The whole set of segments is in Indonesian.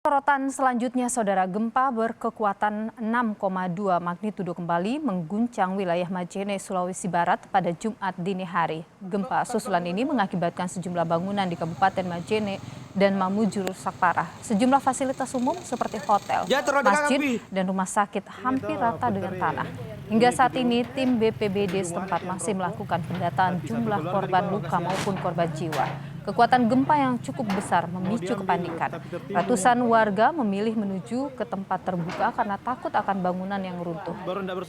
Sorotan selanjutnya, saudara, gempa berkekuatan 6,2 magnitudo kembali mengguncang wilayah Majene, Sulawesi Barat pada Jumat dini hari. Gempa susulan ini mengakibatkan sejumlah bangunan di Kabupaten Majene dan Mamuju rusak parah. Sejumlah fasilitas umum seperti hotel, masjid, dan rumah sakit hampir rata dengan tanah. Hingga saat ini, tim BPBD setempat masih melakukan pendataan jumlah korban luka maupun korban jiwa. Kekuatan gempa yang cukup besar memicu kepanikan. Ratusan warga memilih menuju ke tempat terbuka karena takut akan bangunan yang runtuh.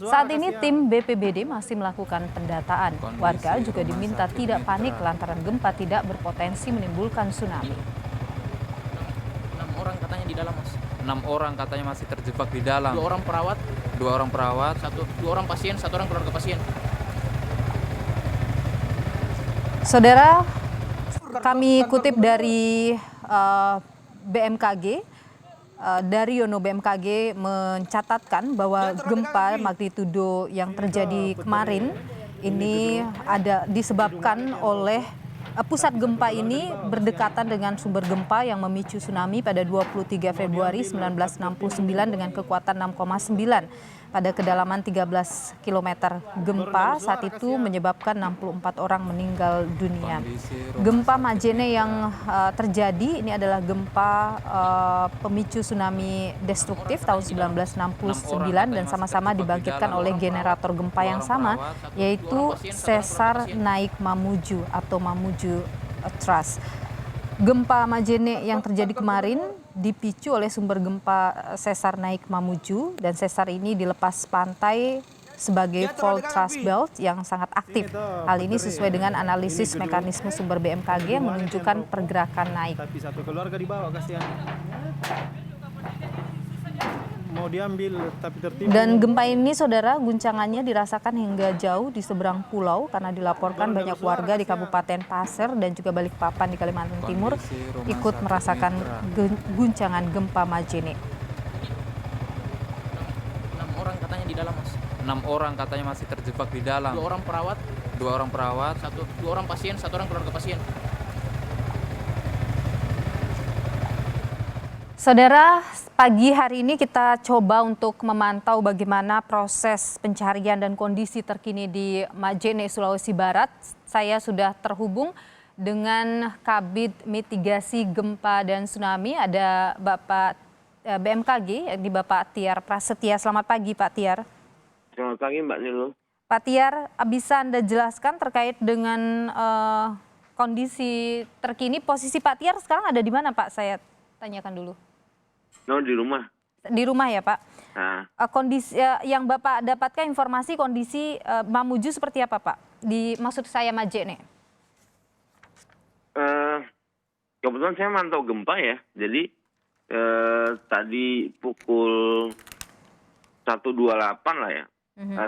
Saat ini tim BPBD masih melakukan pendataan. Warga juga diminta tidak panik lantaran gempa tidak berpotensi menimbulkan tsunami. 6 orang katanya di dalam, Mas. 6 orang katanya masih terjebak di dalam. 2 orang perawat. 2 orang perawat. 2 orang pasien, 1 orang keluarga pasien. Saudara, kami kutip dari BMKG, dari Yono BMKG mencatatkan bahwa gempa magnitudo yang terjadi kemarin ini disebabkan oleh pusat gempa ini berdekatan dengan sumber gempa yang memicu tsunami pada 23 Februari 1969 dengan kekuatan 6,9 pada kedalaman 13 km. Gempa saat itu menyebabkan 64 orang meninggal dunia. Gempa Majene yang terjadi ini adalah gempa pemicu tsunami destruktif tahun 1969 dan sama-sama dibangkitkan oleh generator gempa yang sama, yaitu Sesar Naik Mamuju atau Mamuju Trust. Gempa Majene yang terjadi kemarin dipicu oleh sumber gempa Sesar Naik Mamuju, dan sesar ini dilepas pantai sebagai fault thrust belt yang sangat aktif. Hal ini sesuai dengan analisis mekanisme sumber BMKG yang menunjukkan pergerakan naik. Tapi satu keluarga dibawa, kasihan. Mau diambil tapi tertimbun. Dan gempa ini, saudara, guncangannya dirasakan hingga jauh di seberang pulau karena dilaporkan banyak warga di Kabupaten Pasir dan juga Balikpapan di Kalimantan Timur ikut merasakan guncangan gempa Majene. 6 orang katanya di dalam, Mas. 6 orang katanya masih terjebak di dalam. 2 orang perawat. 2 orang perawat. 2 orang pasien, 1 orang keluarga pasien. Saudara, pagi hari ini kita coba untuk memantau bagaimana proses pencarian dan kondisi terkini di Majene, Sulawesi Barat. Saya sudah terhubung dengan Kabid Mitigasi Gempa dan Tsunami, ada Bapak BMKG, di Bapak Tiar Prasetya. Selamat pagi, Pak Tiar. Selamat pagi, Mbak Nilu. Pak Tiar, bisa Anda jelaskan terkait dengan kondisi terkini? Posisi Pak Tiar sekarang ada di mana, Pak? Saya tanyakan dulu. No, di rumah. Di rumah ya, Pak? Nah. Kondisi yang Bapak dapatkan informasi kondisi Mamuju seperti apa, Pak? Maksud saya Majene. Kebetulan saya mantau gempa ya. Jadi tadi pukul 1.28 lah ya.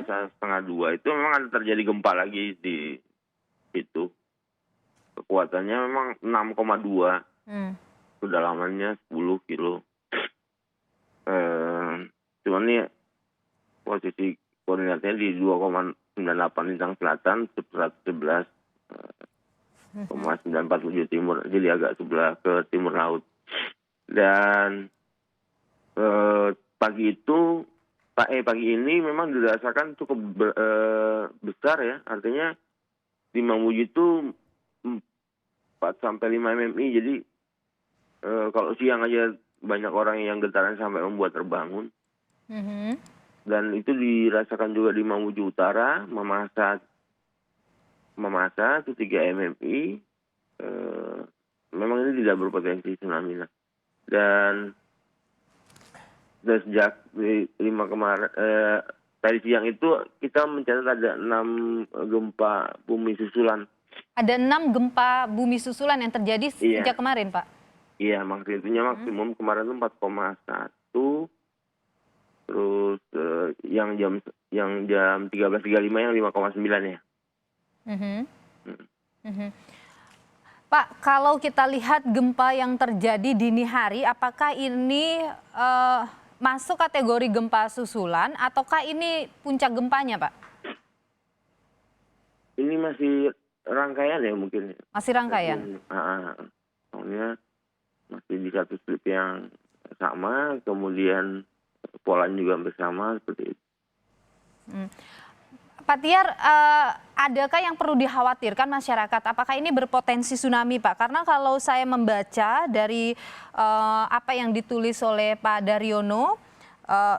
Setengah 2 itu memang ada terjadi gempa lagi di situ. Kekuatannya memang 6,2. Kedalamannya 10 kilo. Cuman ini posisi koordinatnya di 2,98 lintang selatan, 111,947 timur, jadi agak sebelah ke timur laut. Dan pagi ini memang dirasakan cukup besar ya, artinya di Mamuju itu 4 sampai 5 mmi, jadi kalau siang aja banyak orang yang getaran sampai membuat terbangun. Dan itu dirasakan juga di Mamuju Utara, Mamasa itu 3 mmi. Memang ini tidak berpotensi tsunami lah. Dan sejak 5 kemarin, tadi siang itu kita mencatat ada 6 gempa bumi susulan. Ada 6 gempa bumi susulan yang terjadi sejak kemarin, Pak? Iya, magnitudonya maksimum kemarin itu 4,1. Terus yang jam 13.35 yang 5,9 ya. Pak, kalau kita lihat gempa yang terjadi dini hari, apakah ini masuk kategori gempa susulan ataukah ini puncak gempanya, Pak? Ini masih rangkaian ya mungkin. Masih rangkaian? Soalnya masih di satu slip yang sama, kemudian polanya juga bersama seperti itu. Pak Tiar, adakah yang perlu dikhawatirkan masyarakat? Apakah ini berpotensi tsunami, Pak? Karena kalau saya membaca dari apa yang ditulis oleh Pak Daryono,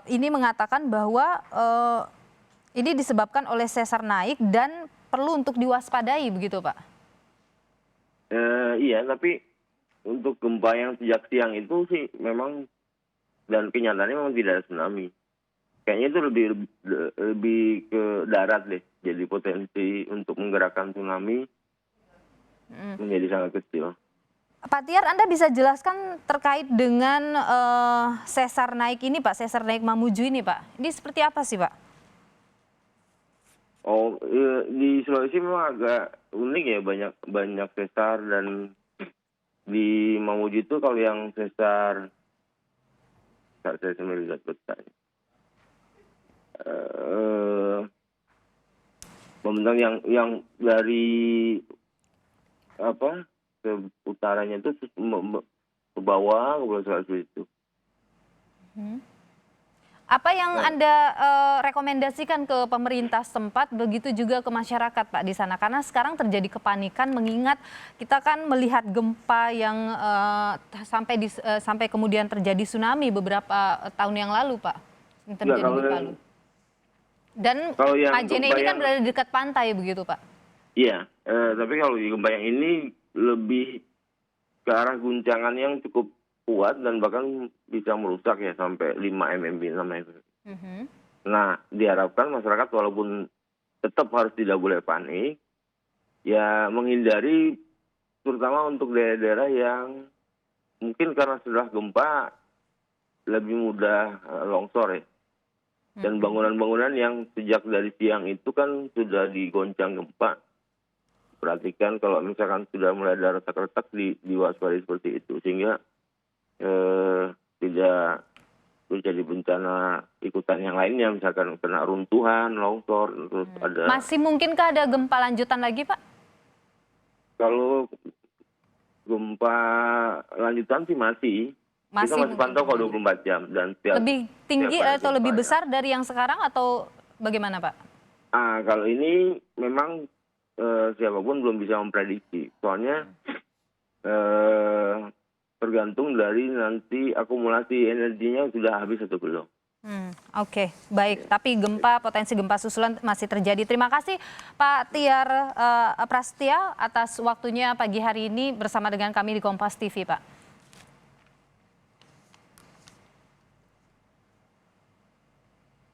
ini mengatakan bahwa ini disebabkan oleh sesar naik dan perlu untuk diwaspadai, begitu Pak? Iya, tapi untuk gempa yang sejak siang itu sih memang, dan kenyataannya memang tidak ada tsunami. Kayaknya itu lebih ke darat deh. Jadi potensi untuk menggerakkan tsunami menjadi sangat kecil. Pak Tiar, Anda bisa jelaskan terkait dengan sesar naik ini, Pak, sesar naik Mamuju ini, Pak. Ini seperti apa sih, Pak? Oh, di Sulawesi memang agak unik ya, banyak sesar, dan di Mamuju itu kalau yang sesar, saya sambil lihat petanya. Membentang yang dari apa ke utaranya itu ke bawah ke Pulau Sulawesi itu. Apa yang Anda rekomendasikan ke pemerintah setempat, begitu juga ke masyarakat, Pak, di sana? Karena sekarang terjadi kepanikan mengingat kita kan melihat gempa yang sampai kemudian terjadi tsunami beberapa tahun yang lalu, Pak. Yang terjadi di Palu. Dan Majene ini kan berada di dekat pantai, begitu Pak? Iya, tapi kalau di gempa yang ini lebih ke arah guncangan yang cukup kuat dan bahkan bisa merusak ya sampai 5 mmB, 6 mmB. Nah, diharapkan masyarakat walaupun tetap harus tidak boleh panik, ya menghindari terutama untuk daerah-daerah yang mungkin karena setelah gempa lebih mudah longsor ya. Dan bangunan-bangunan yang sejak dari siang itu kan sudah digoncang gempa. Perhatikan kalau misalkan sudah mulai ada retak-retak diwaspadai seperti itu. Sehingga tidak menjadi bencana ikutan yang lainnya. Misalkan kena runtuhan, longsor. Terus ada. Masih mungkinkah ada gempa lanjutan lagi, Pak? Kalau gempa lanjutan sih masih. Kita masih pantau kalau 24 jam. Dan lebih tinggi atau lebih besar dari yang sekarang atau bagaimana, Pak? Kalau ini memang siapapun belum bisa memprediksi. Soalnya tergantung dari nanti akumulasi energinya sudah habis atau belum. Oke, baik. Tapi potensi gempa susulan masih terjadi. Terima kasih Pak Tiar Prastia atas waktunya pagi hari ini bersama dengan kami di Kompas TV, Pak.